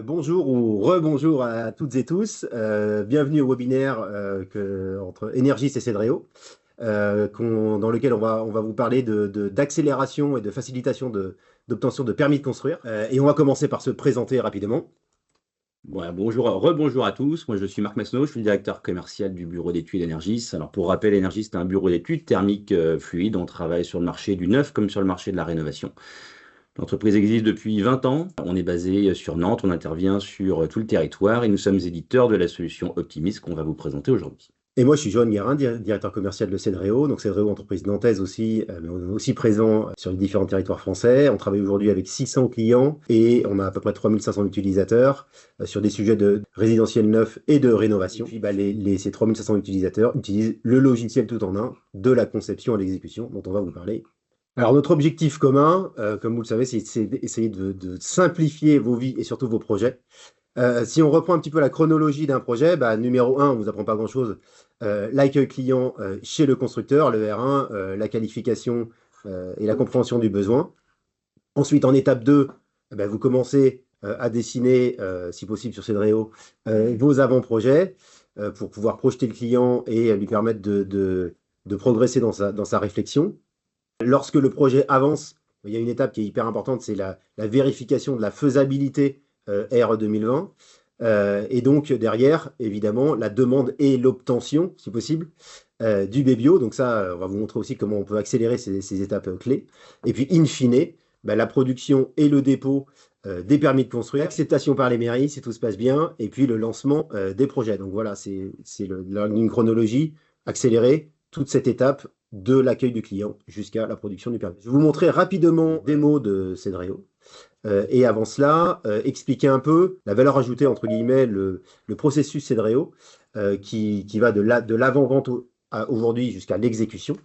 Bonjour ou rebonjour à toutes et tous. Bienvenue au webinaire entre Energis et Cedreo, dans lequel on va vous parler d'accélération et de facilitation d'obtention de permis de construire. Et on va commencer par se présenter rapidement. Ouais, bonjour, rebonjour à tous. Moi, je suis Marc Masneau, je suis le directeur commercial du bureau d'études Energis. Alors, pour rappel, Energis, c'est un bureau d'études thermiques fluides. On travaille sur le marché du neuf comme sur le marché de la rénovation. L'entreprise existe depuis 20 ans. On est basé sur Nantes. On intervient sur tout le territoire et nous sommes éditeurs de la solution Optimis qu'on va vous présenter aujourd'hui. Et moi, je suis Johan Guérin, directeur commercial de Cedreo. Donc, Cedreo, entreprise nantaise aussi, mais on est aussi présent sur les différents territoires français. On travaille aujourd'hui avec 600 clients et on a à peu près 3500 utilisateurs sur des sujets de résidentiel neuf et de rénovation. Et puis, ces 3500 utilisateurs utilisent le logiciel tout en un, de la conception à l'exécution, dont on va vous parler. Alors, notre objectif commun, comme vous le savez, c'est d'essayer de simplifier vos vies et surtout vos projets. Si on reprend un petit peu la chronologie d'un projet, numéro 1, on ne vous apprend pas grand-chose. L'accueil client chez le constructeur, le R1, la qualification et la compréhension du besoin. Ensuite, en étape 2, vous commencez à dessiner, si possible sur Cedreo, vos avant-projets pour pouvoir projeter le client et lui permettre de progresser dans sa réflexion. Lorsque le projet avance, il y a une étape qui est hyper importante, c'est la vérification de la faisabilité R 2020. Et donc derrière, évidemment, la demande et l'obtention, si possible, du BBO. Donc ça, on va vous montrer aussi comment on peut accélérer ces étapes clés. Et puis, in fine, la production et le dépôt des permis de construire, acceptation par les mairies, si tout se passe bien, et puis le lancement des projets. Donc voilà, c'est une chronologie accélérée, toute cette étape de l'accueil du client jusqu'à la production du permis. Je vais vous montrer rapidement des mots de Cedreo. Et avant cela, expliquer un peu la valeur ajoutée, entre guillemets, le processus Cedreo, qui va de l'avant-vente aujourd'hui jusqu'à l'exécution.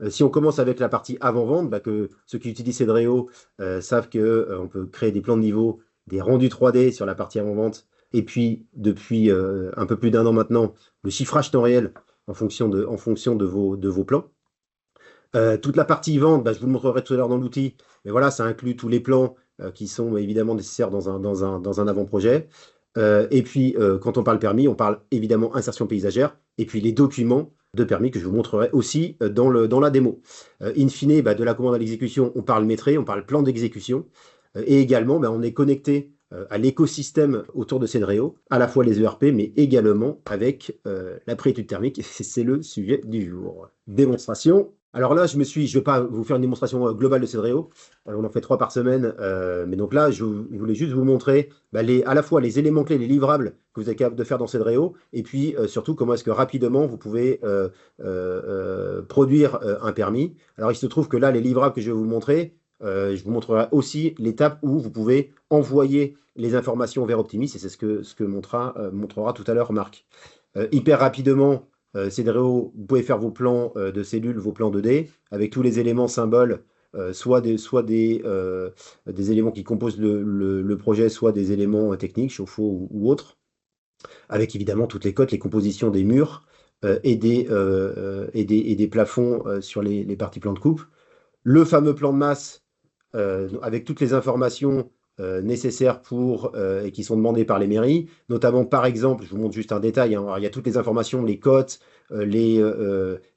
Si on commence avec la partie avant-vente, que ceux qui utilisent Cedreo savent qu'on peut créer des plans de niveau, des rendus 3D sur la partie avant-vente, et puis depuis un peu plus d'un an maintenant, le chiffrage temps réel en fonction de vos plans. Toute la partie vente, je vous le montrerai tout à l'heure dans l'outil, mais voilà, ça inclut tous les plans qui sont évidemment nécessaires dans un avant-projet. Et puis, quand on parle permis, on parle évidemment insertion paysagère, et puis les documents de permis que je vous montrerai aussi dans la démo. In fine, de la commande à l'exécution, on parle maîtrise, on parle plan d'exécution, et également, on est connecté à l'écosystème autour de Cedreo, à la fois les ERP, mais également avec la préétude thermique. C'est le sujet du jour. Démonstration. Alors là, je ne vais pas vous faire une démonstration globale de Cedreo. On en fait 3 par semaine. Mais donc là, je voulais juste vous montrer à la fois les éléments clés, les livrables que vous êtes capable de faire dans Cedreo, et puis surtout comment est-ce que rapidement vous pouvez produire un permis. Alors il se trouve que là, les livrables que je vais vous montrer, je vous montrerai aussi l'étape où vous pouvez envoyer les informations vers Optimis, et c'est ce que montrera tout à l'heure Marc. Hyper rapidement, Cedreo, vous pouvez faire vos plans de cellules, vos plans 2D, avec tous les éléments symboles, soit des éléments qui composent le projet, soit des éléments techniques, chauffe-eau ou autres, avec évidemment toutes les cotes, les compositions des murs et des plafonds sur les parties plans de coupe. Le fameux plan de masse avec toutes les informations nécessaires et qui sont demandées par les mairies, notamment par exemple, je vous montre juste un détail, alors, il y a toutes les informations, les cotes, les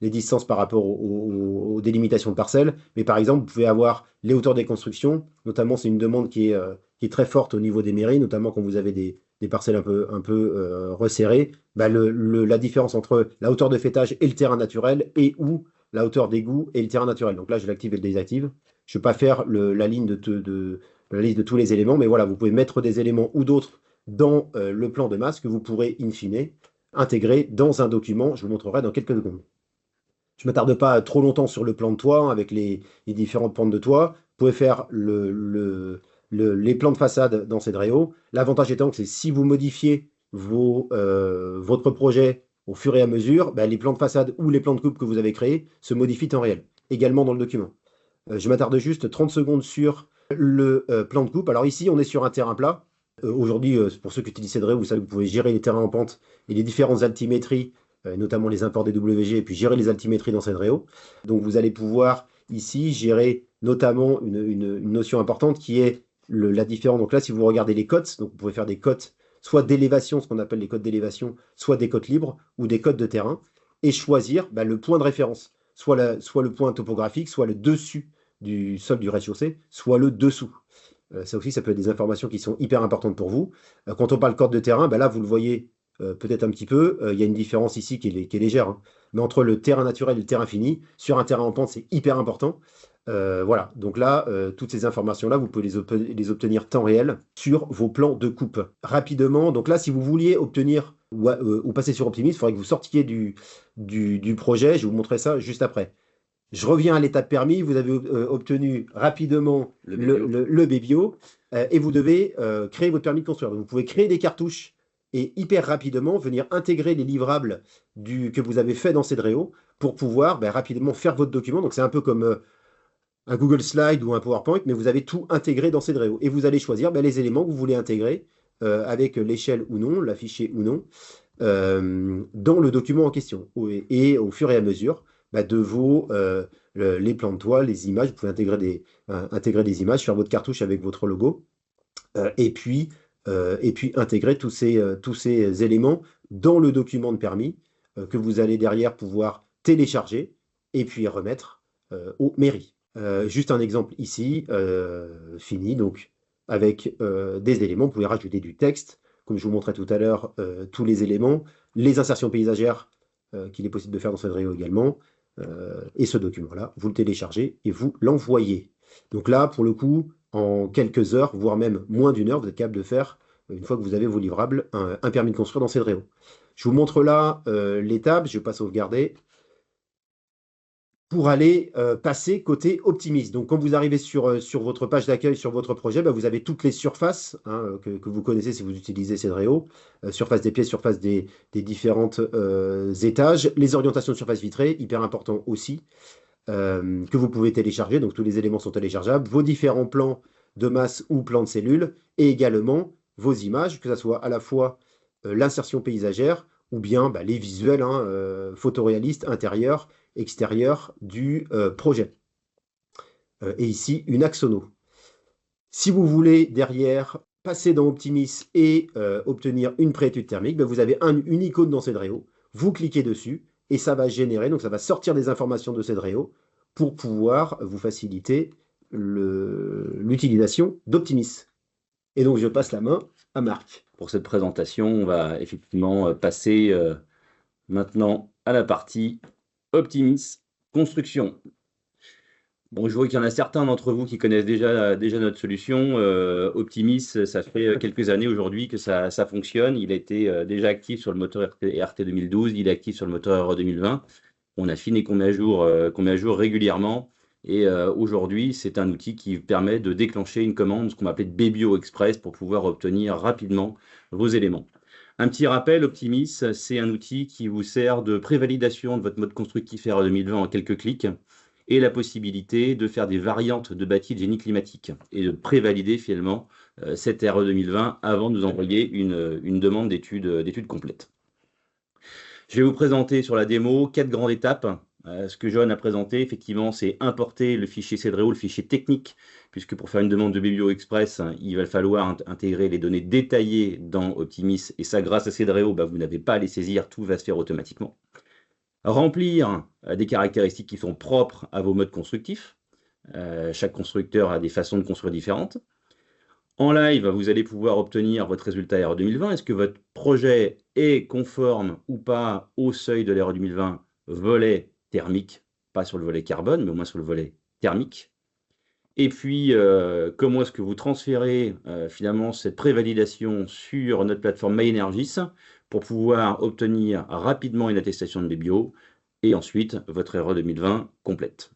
distances par rapport aux délimitations de parcelles, mais par exemple, vous pouvez avoir les hauteurs des constructions, notamment c'est une demande qui est très forte au niveau des mairies, notamment quand vous avez des parcelles un peu resserrées, la différence entre la hauteur de fêtage et le terrain naturel et ou la hauteur d'égout et le terrain naturel. Donc là, je l'active et le désactive. Je ne vais pas faire la liste de tous les éléments, mais voilà, vous pouvez mettre des éléments ou d'autres dans le plan de masse que vous pourrez, in fine, intégrer dans un document. Je vous montrerai dans quelques secondes. Je ne m'attarde pas trop longtemps sur le plan de toit, avec les différentes pentes de toit. Vous pouvez faire les plans de façade dans Cedreo. L'avantage étant que c'est si vous modifiez votre projet au fur et à mesure, les plans de façade ou les plans de coupe que vous avez créés se modifient en réel, également dans le document. Je m'attarde juste 30 secondes sur le plan de coupe. Alors ici, on est sur un terrain plat. Aujourd'hui, pour ceux qui utilisent Cedreo, vous savez que vous pouvez gérer les terrains en pente et les différentes altimétries, notamment les imports des WG, et puis gérer les altimétries dans Cedreo. Donc vous allez pouvoir ici gérer notamment une notion importante qui est la différence. Donc là, si vous regardez les cotes, donc vous pouvez faire des cotes soit d'élévation, ce qu'on appelle les cotes d'élévation, soit des cotes libres ou des cotes de terrain, et choisir le point de référence, soit le point topographique, soit le dessus du sol du rez-de-chaussée, soit le dessous. Ça aussi, ça peut être des informations qui sont hyper importantes pour vous. Quand on parle corde de terrain, là, vous le voyez peut-être un petit peu. Il y a une différence ici qui est légère, hein. Mais entre le terrain naturel et le terrain fini, sur un terrain en pente, c'est hyper important. Voilà, donc là, toutes ces informations-là, vous pouvez les obtenir temps réel sur vos plans de coupe. Rapidement, donc là, si vous vouliez obtenir ou passer sur Optimis, il faudrait que vous sortiez du projet. Je vais vous montrer ça juste après. Je reviens à l'étape permis. Vous avez obtenu rapidement le BBO et vous devez créer votre permis de construire. Donc, vous pouvez créer des cartouches et hyper rapidement venir intégrer les livrables que vous avez fait dans Cedreo pour pouvoir rapidement faire votre document. Donc, c'est un peu comme un Google Slide ou un PowerPoint, mais vous avez tout intégré dans Cedreo. Et vous allez choisir les éléments que vous voulez intégrer avec l'échelle ou non, l'affiché ou non, dans le document en question. Et au fur et à mesure de les plans de toile, les images, vous pouvez intégrer des images, faire votre cartouche avec votre logo, et puis intégrer tous ces éléments dans le document de permis que vous allez derrière pouvoir télécharger et puis remettre aux mairies. Juste un exemple ici, fini, donc avec des éléments, vous pouvez rajouter du texte, comme je vous montrais tout à l'heure, tous les éléments, les insertions paysagères qu'il est possible de faire dans Cedreo également, et ce document-là, vous le téléchargez et vous l'envoyez. Donc là, pour le coup, en quelques heures, voire même moins d'une heure, vous êtes capable de faire, une fois que vous avez vos livrables, un permis de construire dans Cedreo. Je vous montre là l'étape, je ne vais pas sauvegarder, pour aller passer côté optimiste. Donc, quand vous arrivez sur votre page d'accueil, sur votre projet, vous avez toutes les surfaces que vous connaissez si vous utilisez Cedreo. Surface des pièces, surface des différentes étages. Les orientations de surface vitrée, hyper important aussi, que vous pouvez télécharger. Donc, tous les éléments sont téléchargeables. Vos différents plans de masse ou plans de cellules. Et également vos images, que ce soit à la fois l'insertion paysagère ou bien les visuels photoréalistes intérieurs, extérieurs du projet. Et ici, une axono. Si vous voulez derrière passer dans Optimis et obtenir une préétude thermique, vous avez une icône dans Cedreo. Vous cliquez dessus et ça va générer, donc ça va sortir des informations de Cedreo pour pouvoir vous faciliter l'utilisation d'Optimis. Et donc, je passe la main à Marc. Pour cette présentation, on va effectivement passer maintenant à la partie Optimis construction. Bon, je vois qu'il y en a certains d'entre vous qui connaissent déjà notre solution. Optimis, ça fait quelques années aujourd'hui que ça fonctionne. Il a été déjà actif sur le moteur RT 2012, il est actif sur le moteur Euro 2020. On affine et qu'on met à jour régulièrement. Et aujourd'hui, c'est un outil qui permet de déclencher une commande, ce qu'on va appeler de BBO Express, pour pouvoir obtenir rapidement vos éléments. Un petit rappel, Optimis, c'est un outil qui vous sert de prévalidation de votre mode constructif RE 2020 en quelques clics et la possibilité de faire des variantes de bâti de génie climatique et de prévalider finalement cette RE 2020 avant de nous envoyer une demande d'études complète. Je vais vous présenter sur la démo 4 grandes étapes. Ce que John a présenté, effectivement, c'est importer le fichier Cedreo, le fichier technique, puisque pour faire une demande de BBO Express, il va falloir intégrer les données détaillées dans Optimis, et ça, grâce à Cedreo, vous n'avez pas à les saisir, tout va se faire automatiquement. Remplir des caractéristiques qui sont propres à vos modes constructifs. Chaque constructeur a des façons de construire différentes. En live, vous allez pouvoir obtenir votre résultat RE 2020. Est-ce que votre projet est conforme ou pas au seuil de l'RE 2020 volet thermique, pas sur le volet carbone, mais au moins sur le volet thermique. Et puis, comment est-ce que vous transférez finalement cette prévalidation sur notre plateforme MyEnergis pour pouvoir obtenir rapidement une attestation de BBO et ensuite votre RE 2020 complète.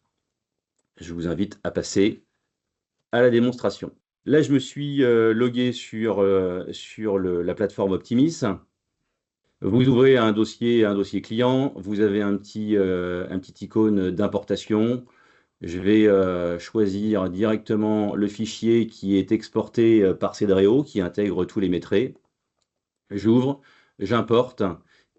Je vous invite à passer à la démonstration. Là, je me suis logué sur la plateforme Optimis. Vous ouvrez un dossier client, vous avez un petit icône d'importation. Je vais choisir directement le fichier qui est exporté par Cedreo, qui intègre tous les métrés. J'ouvre, j'importe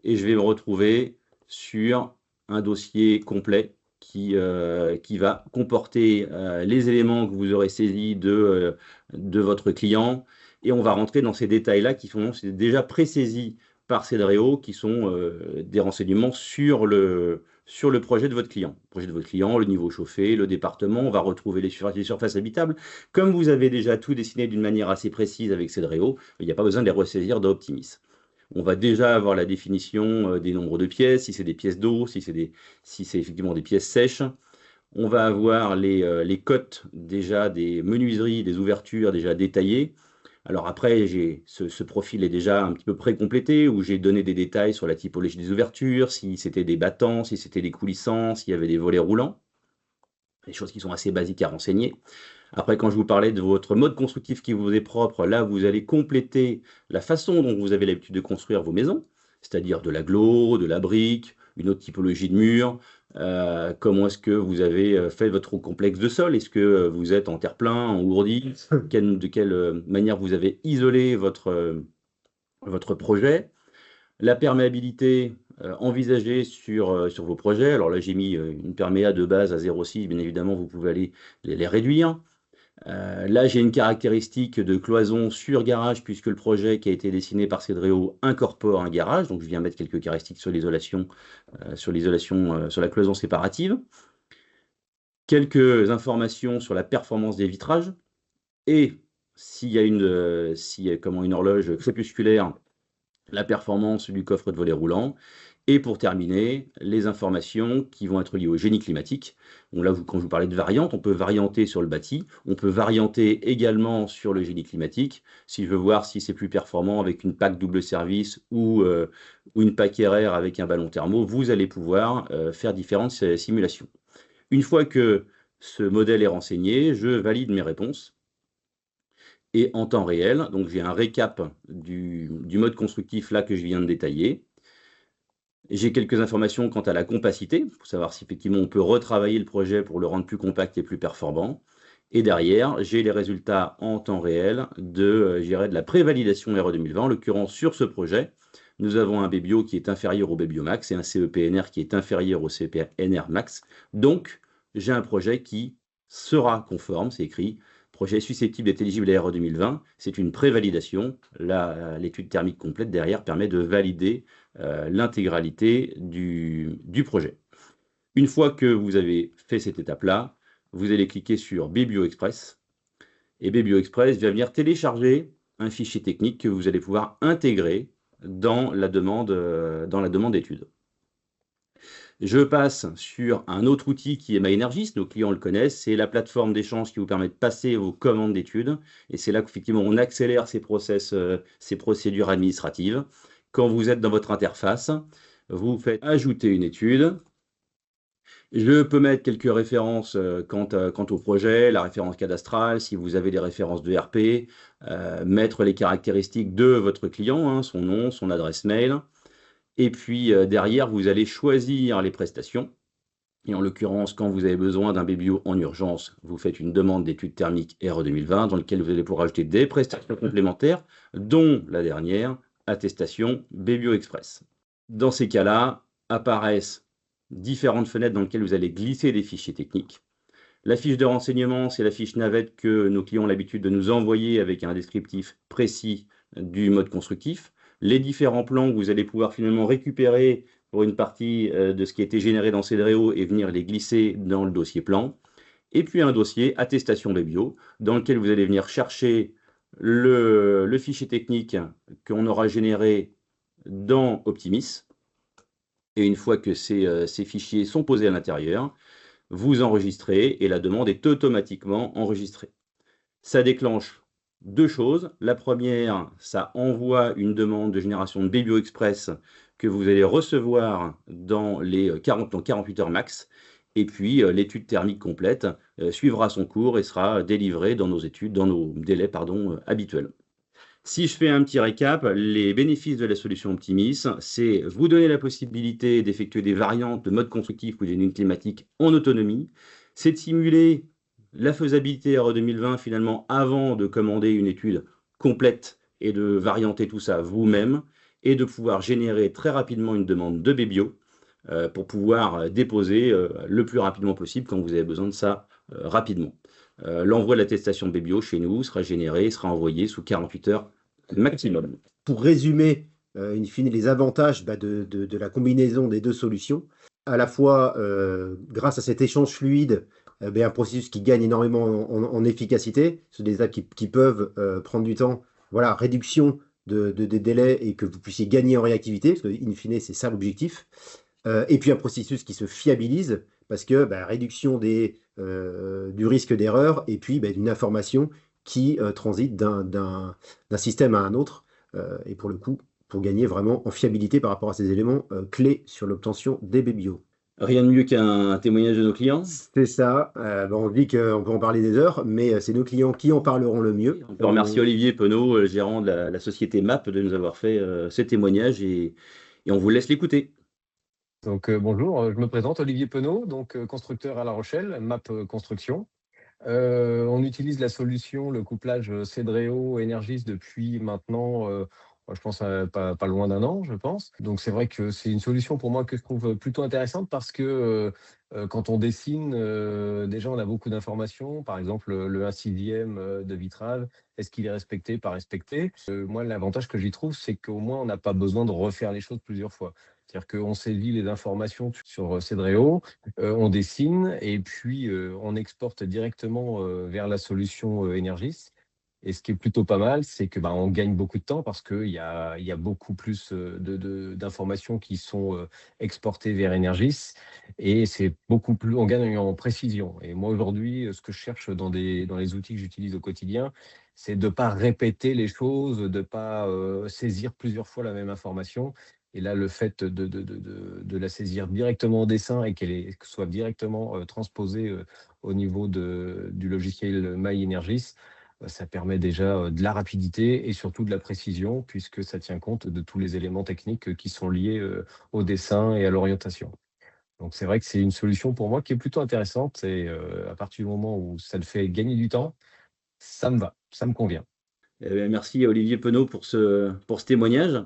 et je vais me retrouver sur un dossier complet qui va comporter les éléments que vous aurez saisis de votre client. Et on va rentrer dans ces détails-là qui sont déjà pré-saisis par Cedreo, qui sont des renseignements sur le projet de votre client. Le projet de votre client, le niveau chauffé, le département, on va retrouver les surfaces habitables. Comme vous avez déjà tout dessiné d'une manière assez précise avec Cedreo, il n'y a pas besoin de les ressaisir dans Optimis. On va déjà avoir la définition des nombres de pièces, si c'est des pièces d'eau, si c'est effectivement des pièces sèches. On va avoir les cotes déjà des menuiseries, des ouvertures déjà détaillées. Alors après, ce profil est déjà un petit peu pré-complété, où j'ai donné des détails sur la typologie des ouvertures, si c'était des battants, si c'était des coulissants, s'il y avait des volets roulants. Des choses qui sont assez basiques à renseigner. Après, quand je vous parlais de votre mode constructif qui vous est propre, là, vous allez compléter la façon dont vous avez l'habitude de construire vos maisons, c'est-à-dire de l'agglo, de la brique, une autre typologie de mur. Comment est-ce que vous avez fait votre complexe de sol? Est-ce que vous êtes en terre-plein, en ourdi? De quelle manière vous avez isolé votre projet? La perméabilité envisagée sur vos projets. Alors là, j'ai mis une perméa de base à 0,6. Bien évidemment, vous pouvez aller les réduire. Là, j'ai une caractéristique de cloison sur garage, puisque le projet qui a été dessiné par Cedreo incorpore un garage. Donc, je viens mettre quelques caractéristiques sur l'isolation, sur la cloison séparative. Quelques informations sur la performance des vitrages. Et s'il y a une horloge crépusculaire, la performance du coffre de volet roulant. Et pour terminer, les informations qui vont être liées au génie climatique. Donc là, quand je vous parlais de variante, on peut varianter sur le bâti, on peut varianter également sur le génie climatique. Si je veux voir si c'est plus performant avec une PAC double service ou une PAC RR avec un ballon thermo, vous allez pouvoir faire différentes simulations. Une fois que ce modèle est renseigné, je valide mes réponses. Et en temps réel, donc j'ai un récap du mode constructif là que je viens de détailler. J'ai quelques informations quant à la compacité, pour savoir si effectivement on peut retravailler le projet pour le rendre plus compact et plus performant. Et derrière, j'ai les résultats en temps réel de la prévalidation RE 2020. En l'occurrence, sur ce projet, nous avons un BBO qui est inférieur au BBO Max et un CEPNR qui est inférieur au CEPNR Max. Donc, j'ai un projet qui sera conforme, c'est écrit, projet susceptible d'être éligible à RE 2020. C'est une prévalidation. L'étude thermique complète derrière permet de valider l'intégralité du projet. Une fois que vous avez fait cette étape-là, vous allez cliquer sur BBO Express. Et BBO Express va venir télécharger un fichier technique que vous allez pouvoir intégrer dans la demande d'étude. Je passe sur un autre outil qui est MyEnergist, nos clients le connaissent, c'est la plateforme d'échange qui vous permet de passer vos commandes d'études. Et c'est là qu'effectivement on accélère ces procédures administratives. Quand vous êtes dans votre interface, vous faites ajouter une étude. Je peux mettre quelques références quant au projet, la référence cadastrale, si vous avez des références de RP, mettre les caractéristiques de votre client, son nom, son adresse mail. Et puis derrière, vous allez choisir les prestations. Et en l'occurrence, quand vous avez besoin d'un BBO en urgence, vous faites une demande d'étude thermique RE 2020 dans laquelle vous allez pouvoir ajouter des prestations complémentaires, dont la dernière, attestation BBO Express. Dans ces cas-là, apparaissent différentes fenêtres dans lesquelles vous allez glisser des fichiers techniques. La fiche de renseignement, c'est la fiche navette que nos clients ont l'habitude de nous envoyer avec un descriptif précis du mode constructif. Les différents plans que vous allez pouvoir finalement récupérer pour une partie de ce qui a été généré dans Cedreo et venir les glisser dans le dossier plan. Et puis un dossier attestation BBO dans lequel vous allez venir chercher le fichier technique qu'on aura généré dans Optimis. Et une fois que ces fichiers sont posés à l'intérieur, vous enregistrez et la demande est automatiquement enregistrée. Ça déclenche deux choses. La première, ça envoie une demande de génération de BBO Express que vous allez recevoir dans 48 heures max. Et puis, l'étude thermique complète suivra son cours et sera délivrée dans nos délais habituels. Si je fais un petit récap, les bénéfices de la solution Optimis, c'est vous donner la possibilité d'effectuer des variantes de mode constructif ou d'une climatique en autonomie. C'est de simuler la faisabilité RE 2020 finalement avant de commander une étude complète et de varianter tout ça vous-même et de pouvoir générer très rapidement une demande de BBO pour pouvoir déposer le plus rapidement possible quand vous avez besoin de ça rapidement. L'envoi de l'attestation BBO chez nous sera généré, sera envoyé sous 48 heures maximum. Pour résumer, in fine, les avantages de la combinaison des deux solutions, à la fois grâce à cet échange fluide, un processus qui gagne énormément en efficacité, c'est des actes qui peuvent prendre du temps, voilà, réduction des délais et que vous puissiez gagner en réactivité, parce que in fine, c'est ça l'objectif. Et puis un processus qui se fiabilise, parce que réduction du risque d'erreur, et puis d'une information qui transite d'un système à un autre, et pour le coup, pour gagner vraiment en fiabilité par rapport à ces éléments clés sur l'obtention des BBO. Rien de mieux qu'un témoignage de nos clients. C'est ça. On dit qu'on peut en parler des heures, mais c'est nos clients qui en parleront le mieux. On peut remercier Olivier Penaud, le gérant de la société MAP, de nous avoir fait ce témoignage et on vous laisse l'écouter. Donc bonjour, je me présente Olivier Penaud, donc constructeur à La Rochelle, MAP Construction. On utilise la solution, le couplage Cedreo Energis depuis maintenant, je pense pas loin d'un an, je pense. Donc c'est vrai que c'est une solution pour moi que je trouve plutôt intéressante parce que quand on dessine, déjà on a beaucoup d'informations. Par exemple, le 1/6 de vitrage, est-ce qu'il est respecté, pas respecté? Moi, l'avantage que j'y trouve, c'est qu'au moins on n'a pas besoin de refaire les choses plusieurs fois. C'est-à-dire qu'on saisit les informations sur Cedreo, on dessine et puis on exporte directement vers la solution Energis. Et ce qui est plutôt pas mal, c'est que on gagne beaucoup de temps parce qu'il y a beaucoup plus d'informations qui sont exportées vers Energis et c'est beaucoup plus, on gagne en précision. Et moi aujourd'hui, ce que je cherche dans les outils que j'utilise au quotidien, c'est de ne pas répéter les choses, de ne pas saisir plusieurs fois la même information. Et là, le fait de la saisir directement en dessin et qu'elle soit directement transposée au niveau du logiciel MyEnergis, ça permet déjà de la rapidité et surtout de la précision, puisque ça tient compte de tous les éléments techniques qui sont liés au dessin et à l'orientation. Donc c'est vrai que c'est une solution pour moi qui est plutôt intéressante et à partir du moment où ça le fait gagner du temps, ça me va, ça me convient. Merci à Olivier Penaud pour ce témoignage.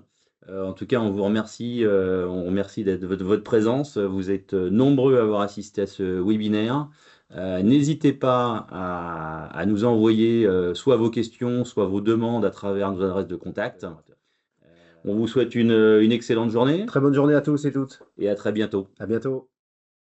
En tout cas, on vous remercie, on remercie de votre présence. Vous êtes nombreux à avoir assisté à ce webinaire. N'hésitez pas à nous envoyer soit vos questions, soit vos demandes à travers nos adresses de contact. On vous souhaite une excellente journée. Très bonne journée à tous et toutes. Et à très bientôt. À bientôt.